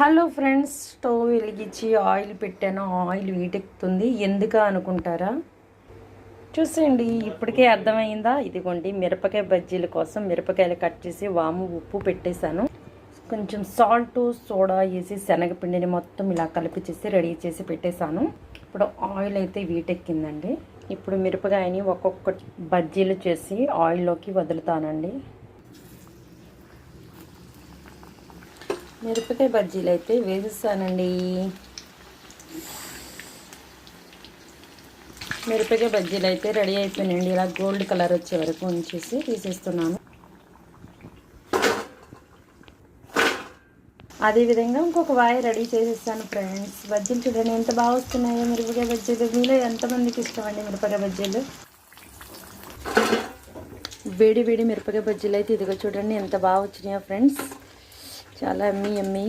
Hello friends, stove వెలిగించి oil పెట్టాను. Oil వీటెక్కుతుంది. ఎందుకు అనుకుంటారా? చూసేయండి, ఇప్పటికే అర్థమైందా? ఇదిగోండి, మిరపకాయ బజ్జీల కోసం మిరపకాయలు కట్ చేసి వాము ఉప్పు పెట్టేశాను. కొంచెం సాల్ట్ సోడా వేసి శనగపిండిని మొత్తం ఇలా కలిపి చేసి రెడీ చేసి పెట్టేశాను. ఇప్పుడు ఆయిల్ అయితే వీటెక్కిందండి. ఇప్పుడు మిరపకాయని ఒక్కొక్క బజ్జీలు చేసి ఆయిల్లోకి వదులుతానండి. మిరపకాయ బజ్జీలు అయితే వేసేసానండి. మిరపకాయ బజ్జీలు అయితే రెడీ అయిపోయినాయండి. ఇలా గోల్డ్ కలర్ వచ్చే వరకు ఉంచేసి తీసేస్తున్నాను. అదేవిధంగా ఇంకొక వాయి రెడీ చేసేస్తాను ఫ్రెండ్స్. బజ్జీలు చూడండి ఎంత బాగా వస్తున్నాయో మిరపకాయ బజ్జీలు. మీలో ఎంతమందికి ఇష్టం అండి మిరపకాయ బజ్జీలు? వేడి వేడి మిరపకాయ బజ్జీలు అయితే ఇదిగో చూడండి ఎంత బాగా వచ్చినాయో ఫ్రెండ్స్. చాలా ఎమ్మీ